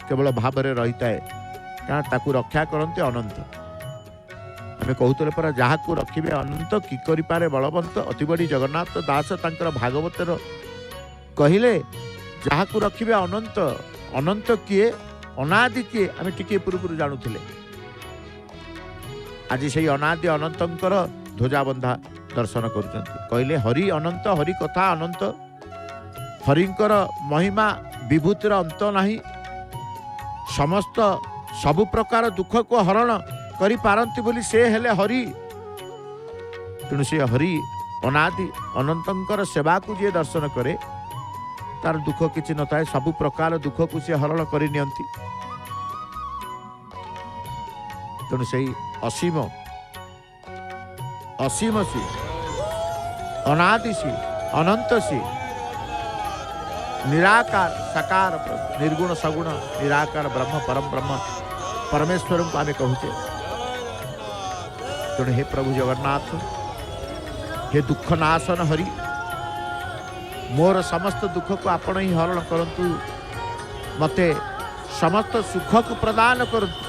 केवल भाव में रही थाए, कारण ताकू रक्षा करते अनंत। आम कहते पर जहाँ को रखिए अनंत कि करे बलवंत, अति बड़ी जगन्नाथ दास तांकर भागवतर कहले जहाँ को रखिए अनंत। अनंत किए, अनादि किए आम टिके पूर्व जानुले। आज से अनादि अनंतर ध्वजा बंधा दर्शन कर कहले हरि अनंत, हरि कथा अनंत, हरिंकर महिमा विभूतिर अंत नहीं, समस्त सबु प्रकार दुख को हरण करि पारंती बोली से हेले हरि। तेणु से हरि अनादि अनंतर सेवा को जे दर्शन करे तार दुख किछि न थाए, सबु प्रकार दुख को से हरण करि नियंती। तेणु से असीम असीम सी, अनादि सी, अनंत सी, निराकार साकार निर्गुण सगुण निराकार ब्रह्म परम ब्रह्म परमेश्वर को आम कहूचे। तेणु हे प्रभु जगन्नाथ, हे दुख नाशन हरि, मोर समस्त दुख को आपण ही हरण करंतु, मते समस्त सुख को प्रदान करंतु।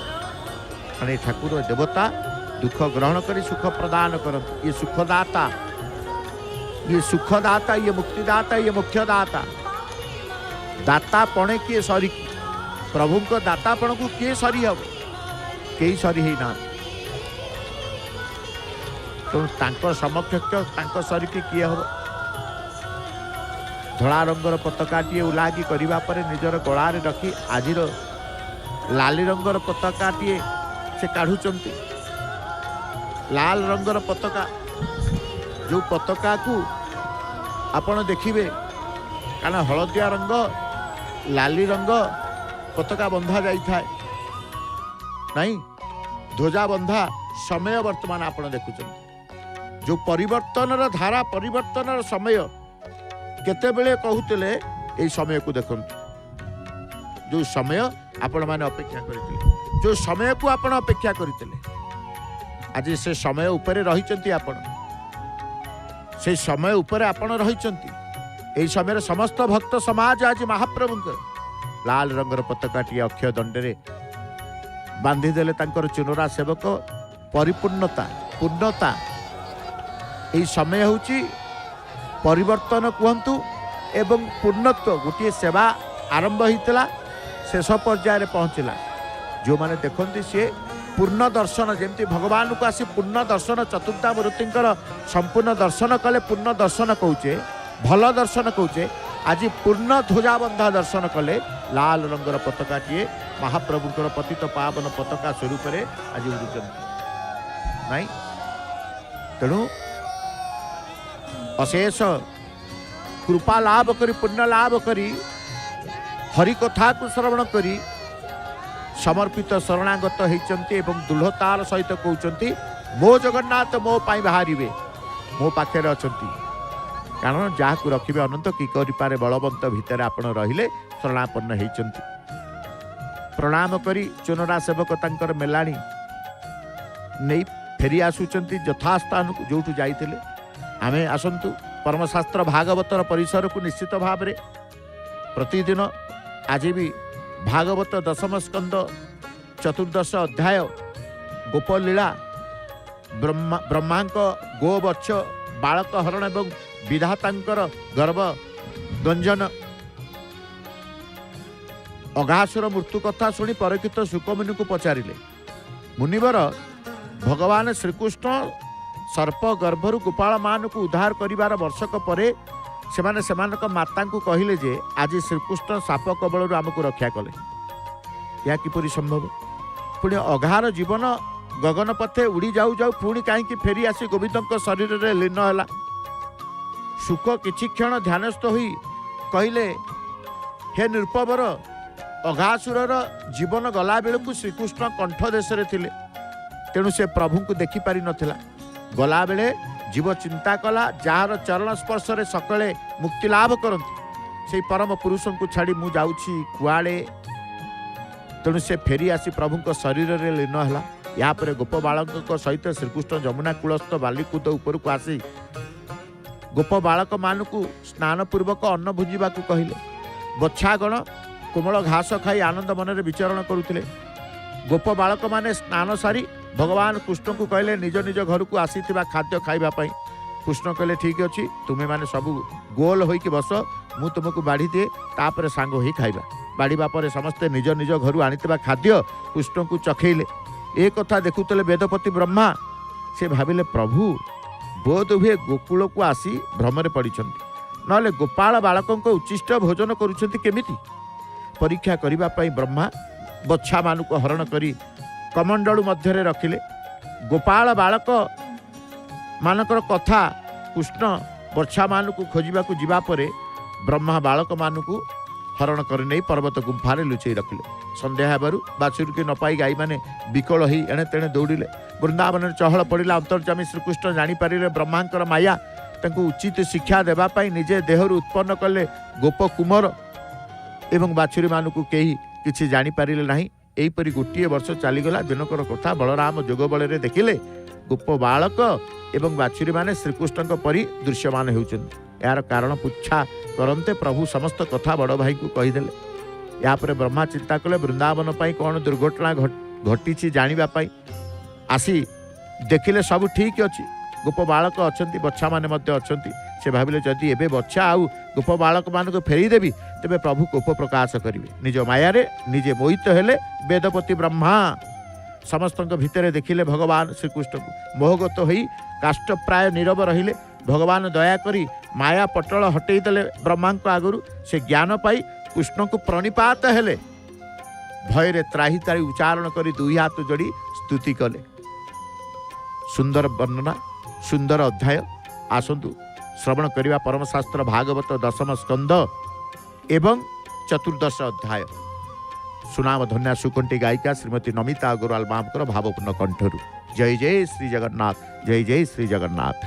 अने ठाकुर देवता दुख ग्रहण करी सुख प्रदान करंतु। ये सुखदाता, ये सुखदाता, ये मुक्तिदाता, ये मुख्यदाता। दाता पणे किए सरी, प्रभु को दातापण को किए सरी हम, कई सरी ही ना। तो तांको समकक्ष सरी की किए हम। धड़ा रंगर पताकाटी उलागी करने पर निजर गलार रखी आज लाली रंगर पताकाटी से काढ़ुचंती। लाल रंगर पताका, जो पताका को आपण देखिए, कारण हलदिया रंग लाली रंग पताका बंधा जाई थाए नहीं, ध्वजा बंधा समय वर्तमान आपण देखुचंती। जो परिवर्तन धारा, परिवर्तन समय केतेबेले कहूतिले एई समय को देखंतु। जो समय आपण माने अपेक्षा करथिले, जो समय को आपण अपेक्षा करथिले, आज से समय उपरे रहिचंती आपण, से समय उपरे आपण रहिचंती। एई समय समस्त भक्त समाज आज महाप्रभुंकर लाल रंगर पताकाटी अक्षय दंडरे बांधी देले तांकर चुनरा सेवक। परिपूर्णता पूर्णता एई समय होची परिवर्तन कहतु एवं पूर्णत्व। गोटे सेवा आरंभ होता शेष पर्यायर पहुँचला। जो मैंने देखते सी पूर्ण दर्शन, जमती भगवान को आसी पूर्ण दर्शन चतुर्था मूर्तिंकर संपूर्ण दर्शन कले, पूर्ण दर्शन कहचे, भल दर्शन कहचे। आज पूर्ण ध्वजाबंधा दर्शन कले, लाल रंगर पताकाटीए महाप्रभुंकर पतित पावन पताका स्वरूप आज उड़ुचंती नहीं। तेणु अशेष कृपा लाभ करी, पुण्य लाभ करी, हरि कथा को श्रवण करी समर्पित शरणागत होइचंती एवं दृढ़तार सहित कहउचंती मो जगन्नाथ मो पाई बाहरिबे, मो पाखे अछंती। कारण जहाँ को रखिबे अनंत कि करि पारे बलवंत भितर आपण रहिले शरणापन्न होइचंती। प्रणाम करी चुनरा सेवक तांकर मेलाणी नहीं फेरी आसुचंती यथास्थान को जोठु जाइथिले। आमे आसंतु परमशास्त्र भागवतर परिसर को निश्चित भाव में प्रतिदिन आज भी भागवत दशम स्कंद चतुर्दश अध्याय गोपलीला ब्रह्मांक गोवत्स बालक हरण एवं विधातांकर गर्भ गंजन अघासुर मृत्यु कथा शुणी परीक्षित शुकमुनि को पचारिले, मुनिवर भगवान श्रीकृष्ण सर्प गर्भरु गोपाल मान को उद्धार करिवार वर्षक परे सेमाने सेमानक माता को कहले जे आज श्रीकृष्ण साप कबल आमको रक्षा कले। या किपरि संभव? पुणी अघार जीवन गगन पथे उड़ी जाऊ जाऊ पुणी कहीं फेरी आसी गोविंद शरीर में लीन है। सुख किछि क्षण ध्यानस्थ होई कहले, हे नृपवर, अघासुरर जीवन गला बेलू श्रीकृष्ण कंठ देश थिले, तेणु से प्रभु को देखि पारि नथिला। गला बेले जीव चिंता कला जार चरण स्पर्श रे सकले मुक्ति लाभ करती, से परम पुरुष को छाड़ी मु जाउछि कुआड़े। तेणु से फेरी आसी प्रभु को शरीर में लीन है। यापर गोप बालक सहित श्रीकृष्ण जमुना कूलस्थ बालिकूद उपर को आसी गोप बालक मान को स्नान पूर्वक अन्न भुजिबा को कहले। बच्छागण कोमल घास खाई आनंद मन विचरण करुले। गोप बालक माने स्नान सारी भगवान कृष्ण को कहले निज निज घर को आसी खाद्य खाइबापी। कृष्ण कहले ठीक अच्छी तुम्हें मैंने सबू गोल होइकी बस मु तुमको बाढ़ी दिए तापर सांग ही खाइबा। बाढ़ीबा पर समस्ते निज निज घर आनीथिबा खाद्य कृष्ण को चखेले। ए कथा देखुतले वेदपति ब्रह्मा से भाविले प्रभु बोध हुए गोकुल को आसी भ्रमरे पड़िछन्ति नले गोपाल बालकों को उच्चिष्ट भोजन करुछन्ति केमिति। परीक्षा करिबा पई ब्रह्मा बच्छा मानुक हरण करी कमंडलू मध्यरे रखिले। गोपाल बालक मानकर कथा कृष्ण बच्छा मानुक खोजिबाकू जिबा परे ब्रह्मा बालक मानुक हरण कर नहीं पर्वत गुंफारे लुचई रखिले। संध्या हेबारु बाछुरी के नपाई गाई माने विकल ही एणे तेणे दौड़िले। वृंदावन चहल पड़ा अंतर्जामी श्रीकृष्ण जानीपारे ब्रह्मांकर माया तांको उचित शिक्षा देवाई निजे देहरु उत्पन्न कले गोप कुमर एवं बाछुरी मानुक केही किछि जानीपारे नाही। एहीपरि गोटे वर्ष चलीगला। दिनकर कथा बलराम जोग बल देखिले गोप बालक एवं बाछुरी माने श्रीकृष्ण परी दृश्यमान होउछन्ति। यार कारण पुच्छा करते प्रभु समस्त कथा बड़ भाई को कहीदेले। यापर ब्रह्मा चिंता कले वृंदावन पाई कौन दुर्घटना घटी जानापी आसी देखिले सब ठीक अच्छी। गोप बालक अच्छा बच्छा माने अच्छा से भाविले जदि एबे बच्छा आउ गोप बालक मान को फेरीदेवी तेबे प्रभु कोप प्रकाश करेंगे। निज मायारे निजे मोहित हेले वेदपति ब्रह्मा समस्त भितर देखिले भगवान श्रीकृष्ण को मोहगत होई काष्ठ प्राय नीरव रहिले। भगवान दया करी माया पटल हटई देले ब्रह्मा आगुरु। से ज्ञान पाई कृष्ण को प्रणिपात हेले भयरे त्राही त्राही उच्चारण करी दुई हाथ जोड़ी स्तुति कले। सुंदर वर्णना सुंदर अध्याय आसतु श्रवण करिवा परमशास्त्र भागवत दशम स्कंद एवं चतुर्दश अध्याय। सुनाम धन्या सुकंठी गायिका श्रीमती नमिता अग्रवाल मामकर भावपूर्ण कंठरू। जय जय श्री जगन्नाथ, जय जय श्री जगन्नाथ।